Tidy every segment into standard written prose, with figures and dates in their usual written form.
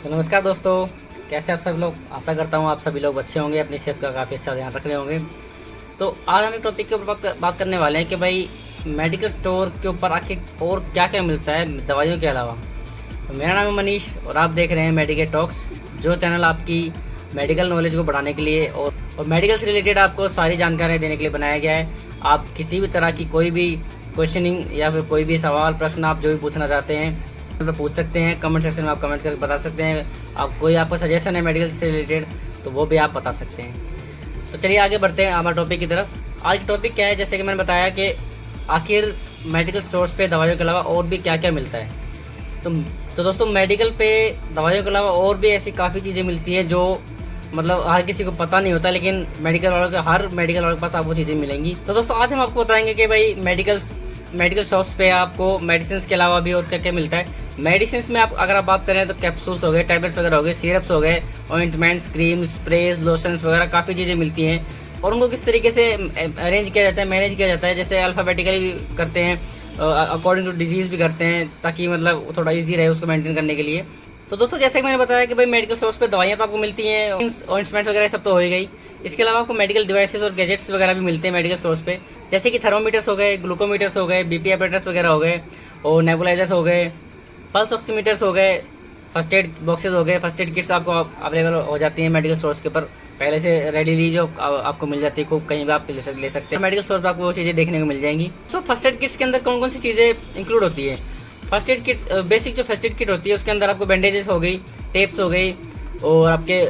तो नमस्कार दोस्तों, कैसे आप सभी लोग। आशा करता हूँ आप सभी लोग अच्छे होंगे, अपनी सेहत का काफ़ी अच्छा ध्यान रख रहे होंगे। तो आज हम एक टॉपिक के ऊपर बात करने वाले हैं कि भाई मेडिकल स्टोर के ऊपर आखिर और क्या क्या मिलता है दवाइयों के अलावा। तो मेरा नाम है मनीष और आप देख रहे हैं मेडिकल टॉक्स, जो चैनल आपकी मेडिकल नॉलेज को बढ़ाने के लिए और मेडिकल से रिलेटेड आपको सारी जानकारियाँ देने के लिए बनाया गया है। आप किसी भी तरह की कोई भी क्वेश्चनिंग या फिर कोई भी सवाल प्रश्न आप जो भी पूछना चाहते हैं तो पूछ सकते हैं। कमेंट सेक्शन में आप कमेंट करके बता सकते हैं। आप कोई आपका सजेशन है मेडिकल से रिलेटेड तो वो भी आप बता सकते हैं। तो चलिए आगे बढ़ते हैं हमारे टॉपिक की तरफ। आज का टॉपिक क्या है, जैसे कि मैंने बताया कि आखिर मेडिकल स्टोर्स पे दवाइयों के अलावा और भी क्या क्या मिलता है। तो दोस्तों, मेडिकल पे दवाइयों के अलावा और भी ऐसी काफ़ी चीज़ें मिलती हैं जो मतलब हर किसी को पता नहीं होता, लेकिन हर मेडिकल वालों के पास आपको चीज़ें मिलेंगी। तो दोस्तों, आज हम आपको बताएंगे कि भाई मेडिकल शॉप्स पे आपको मेडिसिन के अलावा भी और क्या क्या मिलता है। मेडिसिन में अगर आप बात करें तो कैप्सूल्स हो गए, टैबलेट्स वगैरह हो गए, सिरप्स हो गए, ऑइंटमेंट्स, क्रीम, स्प्रेज, लोशंस वगैरह काफ़ी चीज़ें मिलती हैं। और उनको किस तरीके से अरेंज किया जाता है, मैनेज किया जाता है, जैसे अल्फ़ाबेटिकली करते हैं, अकॉर्डिंग टू डिजीज़ भी करते हैं, ताकि मतलब थोड़ा ईजी रहे उसको मेंटेन करने के लिए। तो दोस्तों, जैसे कि मैंने बताया कि भाई मेडिकल स्टोर्स पे दवाइयाँ तो आपको मिलती हैं, ऑइंटमेंट वगैरह सब तो हो ही गई। इसके अलावा आपको मेडिकल डिवाइसेस और गैजेट्स वगैरह भी मिलते हैं मेडिकल स्टोर्स पे, जैसे कि थर्मोमीटर्स हो गए, ग्लूकोमीटर्स हो गए, बीपी ऑपरेटर्स वगैरह हो गए, और नेबुलाइजर्स हो गए, पल्स ऑक्सीमीटर्स हो गए, फर्स्ट एड बॉक्सेस हो गए। फर्स्ट एड किट्स आपको अवेलेबल हो जाती हैं मेडिकल स्टोर्स के ऊपर पहले से रेडीली, जो आपको मिल जाती है, खूब कहीं भी आप ले सकते हैं। मेडिकल स्टोर पर आपको वो चीज़ें देखने को मिल जाएंगी। तो फर्स्ट एड किट्स के अंदर कौन कौन सी चीज़ें इंक्लूड होती है। फर्स्ट एड किट्स बेसिक जो फर्स्ट एड किट होती है उसके अंदर आपको बैंडेजेस हो गई, टेप्स हो गई, और आपके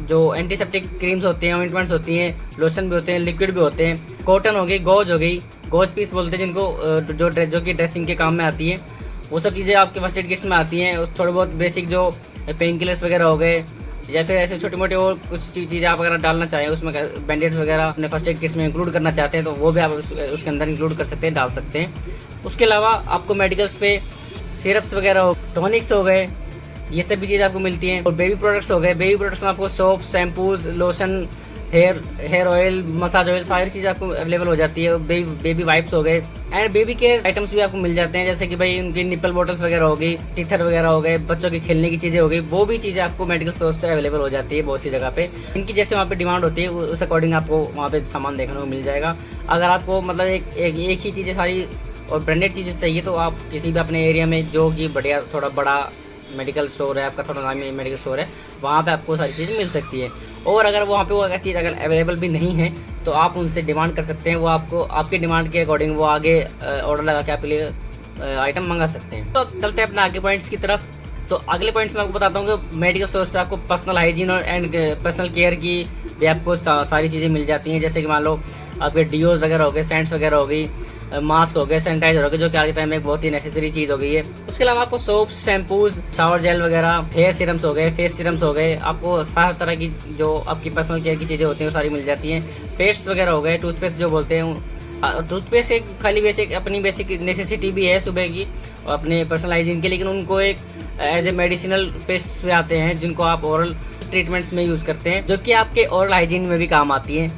जो एंटीसेप्टिक क्रीम्स होती हैं, ऑइंटमेंट्स होती हैं, लोशन भी होते हैं, लिक्विड भी होते हैं, कॉटन हो गई, गॉज हो गई, गॉज पीस बोलते हैं जिनको, जो कि ड्रेसिंग के काम में आती है, वो सब चीज़ें आपके फर्स्ट एड किट्स में आती हैं। थोड़े बहुत बेसिक जो पेन किलर्स वगैरह हो गए, या फिर ऐसे छोटे मोटे और कुछ चीज़ें आप अगर डालना चाहें उसमें, बैंडेड्स वगैरह अपने फर्स्ट एड किट्स में इंक्लूड करना चाहते हैं तो वो भी आप उसके अंदर इंक्लूड कर सकते हैं, डाल सकते हैं। उसके अलावा आपको मेडिकल्स पे सिरप्स वगैरह हो, टॉनिक्स हो गए, ये सब भी चीज़ आपको मिलती हैं। और बेबी प्रोडक्ट्स हो गए, बेबी प्रोडक्ट्स में आपको soap, shampoos, lotion, hair oil, massage oil, सारी चीज़ आपको अवेलेबल हो जाती है। बेबी वाइप्स हो गए, एंड बेबी केयर आइटम्स भी आपको मिल जाते हैं, जैसे कि भाई उनकी निपल बॉटल्स वगैरह हो गई, टीथर वगैरह हो गए, बच्चों की खेलने की चीज़ें हो गई, वो भी चीज़ें आपको मेडिकल स्टोर्स पे अवेलेबल हो जाती है बहुत सी जगह पे। इनकी जैसे वहाँ पे डिमांड होती है उस अकॉर्डिंग आपको वहाँ पे सामान देखने को मिल जाएगा। अगर आपको मतलब एक ही चीज़ें सारी और ब्रांडेड चीज़ें चाहिए तो आप किसी भी अपने एरिया में जो कि बढ़िया थोड़ा बड़ा मेडिकल स्टोर है, आपका थोड़ा नामी मेडिकल स्टोर है, वहाँ पे आपको सारी चीज़ें मिल सकती है। और अगर वहाँ पे वो अगर चीज़ अगर अवेलेबल भी नहीं है तो आप उनसे डिमांड कर सकते हैं, वो आपको आपके डिमांड के अकॉर्डिंग वो आगे ऑर्डर लगा के आपके लिए आइटम मंगा सकते हैं। तो चलते हैं अपने आगे पॉइंट्स की तरफ। तो अगले पॉइंट्स में आपको बताता हूँ कि मेडिकल स्टोर्स पे आपको पर्सनल हाइजीन और पर्सनल केयर की भी आपको सारी चीज़ें मिल जाती हैं, जैसे कि मान लो आपके डीओज वगैरह हो गए, सेंट्स वगैरह हो गई, मास्क हो गए, सैनिटाइजर हो गए, जो कि आज के टाइम में एक बहुत ही नेसेसरी चीज़ हो गई है। उसके अलावा आपको सोप्स, शैम्पूज, शावर जेल वगैरह, हेयर सीरम्स हो गए, फेस सीरम्स हो गए, आपको हर तरह की जो आपकी पर्सनल केयर की चीज़ें होती हैं वो सारी मिल जाती हैं। पेस्ट्स वगैरह हो गए, टूथपेस्ट जो बोलते हैं, टूथपेस्ट एक खाली अपनी बेसिक नेसेसिटी भी है सुबह की अपने पर्सनल हाइजीन के, लेकिन उनको एक एज ए मेडिसिनल पेस्ट भी आते हैं जिनको आप ओरल ट्रीटमेंट्स में यूज़ करते हैं, जो कि आपके ओरल हाइजीन में भी काम आती हैं।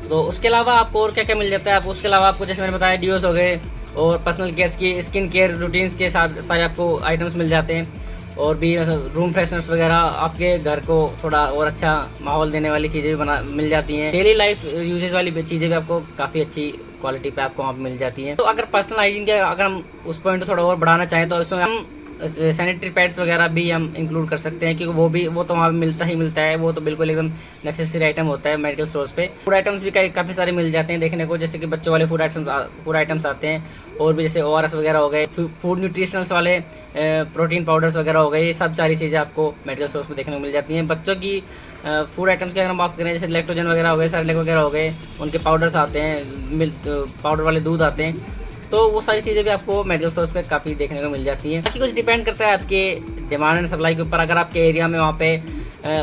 तो उसके अलावा आपको और क्या क्या मिल जाता है। उसके अलावा आपको जैसे मैंने बताया डीओज हो गए, और पर्सनल केयर की स्किन केयर रूटीन्स के साथ सारे आपको आइटम्स मिल जाते हैं। और भी रूम फ्रेशनर्स वगैरह, आपके घर को थोड़ा और अच्छा माहौल देने वाली चीज़ें भी मिल जाती हैं। डेली लाइफ यूजेज वाली चीज़ें भी आपको काफ़ी अच्छी क्वालिटी पे आपको वहाँ पे मिल जाती हैं। तो अगर पर्सनल हाइजीन के अगर हम उस पॉइंट को थोड़ा और बढ़ाना चाहें तो उसमें हम सैनिटरी पैड्स वगैरह भी हम इंक्लूड कर सकते हैं, क्योंकि वो तो वहाँ पे मिलता ही मिलता है, वो तो बिल्कुल एकदम नेसेसरी आइटम होता है मेडिकल स्टोर्स पे। फूड आइटम्स भी काफ़ी सारे मिल जाते हैं देखने को, जैसे कि बच्चों वाले फूड आइटम्स आते हैं, और भी जैसे ORS वगैरह हो गए, फूड न्यूट्रिशनल्स वाले प्रोटीन पाउडर्स वगैरह हो गए, ये सब सारी चीज़ें आपको मेडिकल स्टोर्स में देखने को मिल जाती हैं। बच्चों की फूड आइटम्स की अगर हम बात करें, जैसे लैक्टोजन वगैरह हो गए, सेरेलैक वगैरह हो गए, उनके पाउडर्स आते हैं, पाउडर वाले दूध आते हैं, तो वो सारी चीज़ें भी आपको मेडिकल स्टोर्स पे काफ़ी देखने को मिल जाती हैं। बाकी कुछ डिपेंड करता है आपके डिमांड एंड सप्लाई के ऊपर। अगर आपके एरिया में वहाँ पे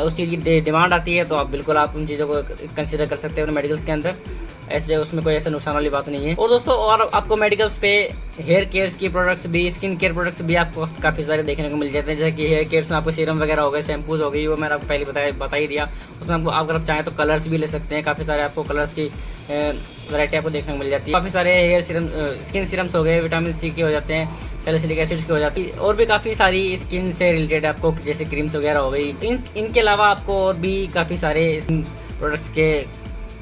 उस चीज़ की डिमांड आती है तो आप बिल्कुल आप उन चीज़ों को कंसिडर कर सकते हैं मेडिकल्स के अंदर। ऐसे उसमें कोई ऐसे नुकसान वाली बात नहीं है। और दोस्तों और आपको मेडिकल्स पे हेयर केयर्स की प्रोडक्ट्स भी, स्किन केयर प्रोडक्ट्स भी आपको काफ़ी सारे देखने को मिल जाते हैं। जैसे कि हेयर केयर्स में आपको सीरम वगैरह हो गए, शैम्पूज हो गई, वो मैंने आपको पहले बता ही दिया। उसमें आपको अगर आप चाहें तो कलर्स भी ले सकते हैं, काफ़ी सारे आपको कलर्स की वैरायटी आपको देखने को मिल जाती है। काफ़ी सारे हेयर सीरम, स्किन सीरम्स हो गए, विटामिन सी के हो जाते हैं, सैलिसिलिक एसिड्स की हो जाती है, और भी काफ़ी सारी स्किन से रिलेटेड आपको जैसे क्रीम्स वगैरह हो गई। इनके अलावा आपको और भी काफ़ी सारे प्रोडक्ट्स के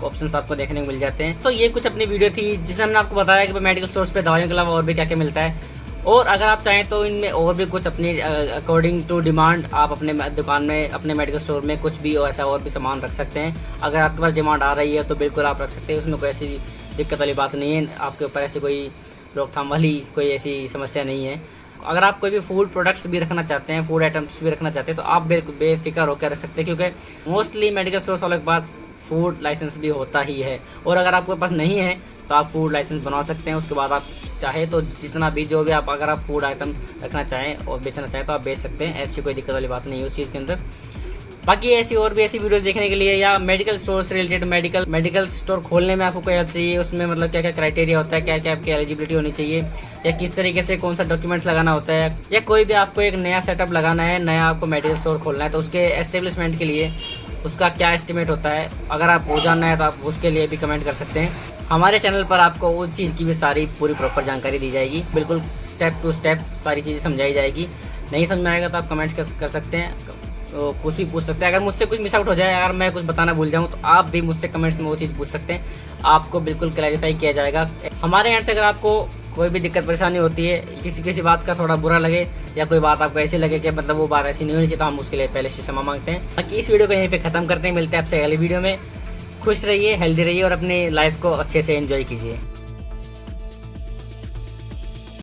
ऑप्शंस आपको देखने को मिल जाते हैं। तो ये कुछ अपनी वीडियो थी जिसमें हमने आपको बताया कि मेडिकल स्टोर्स पे दवाइयों के अलावा और भी क्या क्या मिलता है। और अगर आप चाहें तो इनमें और भी कुछ अपनी अकॉर्डिंग टू डिमांड आप अपने दुकान में, अपने मेडिकल स्टोर में कुछ भी ऐसा और भी सामान रख सकते हैं। अगर आपके पास डिमांड आ रही है तो बिल्कुल आप रख सकते हैं, उसमें कोई ऐसी दिक्कत वाली बात नहीं है, आपके ऊपर ऐसी कोई रोकथाम वाली कोई ऐसी समस्या नहीं है। अगर आप कोई भी फूड प्रोडक्ट्स भी रखना चाहते हैं, फूड आइटम्स भी रखना चाहते हैं, तो आप बेफिक्र होकर रख सकते हैं, क्योंकि मोस्टली मेडिकल स्टोर्स वालों के पास फूड लाइसेंस भी होता ही है। और अगर आपके पास नहीं है तो आप फूड लाइसेंस बनवा सकते हैं। उसके बाद आप चाहे तो जितना भी जो भी आप अगर आप फूड आइटम रखना चाहें और बेचना चाहें तो आप बेच सकते हैं, ऐसी कोई दिक्कत वाली बात नहीं है उस चीज़ के अंदर। बाकी ऐसी और भी ऐसी वीडियोस देखने के लिए या मेडिकल स्टोर से रिलेटेड, मेडिकल स्टोर खोलने में आपको कोई हेल्प चाहिए, उसमें मतलब क्या क्या क्राइटेरिया होता है, क्या क्या आपकी एलिजिबिलिटी होनी चाहिए, या किस तरीके से कौन सा डॉक्यूमेंट्स लगाना होता है, या कोई भी आपको एक नया सेटअप लगाना है, नया आपको मेडिकल स्टोर खोलना है, तो उसके एस्टेब्लिशमेंट के लिए उसका क्या एस्टिमेट होता है, अगर आप वो जानना है तो आप उसके लिए भी कमेंट कर सकते हैं। हमारे चैनल पर आपको उस चीज़ की भी सारी पूरी प्रॉपर जानकारी दी जाएगी, बिल्कुल स्टेप टू स्टेप सारी चीज़ें समझाई जाएगी। नहीं समझ में आएगा तो आप कमेंट्स कर सकते हैं, तो कुछ भी पूछ सकते हैं। अगर मुझसे कुछ मिस आउट हो जाए, अगर मैं कुछ बताना भूल जाऊँ तो आप भी मुझसे कमेंट्स में वो चीज़ पूछ सकते हैं, आपको बिल्कुल क्लैरिफाई किया जाएगा। हमारे एंड से अगर आपको कोई भी दिक्कत परेशानी होती है, किसी बात का थोड़ा बुरा लगे या कोई बात आपको ऐसी लगे कि मतलब वो बात ऐसी नहीं होनी चाहिए, तो हम उसके लिए पहले से क्षमा मांगते हैं। बाकी इस वीडियो को यहीं पे ख़त्म करते हैं, मिलते हैं आपसे अगली वीडियो में। खुश रहिए, हेल्दी रहिए और अपनी लाइफ को अच्छे से एंजॉय कीजिए।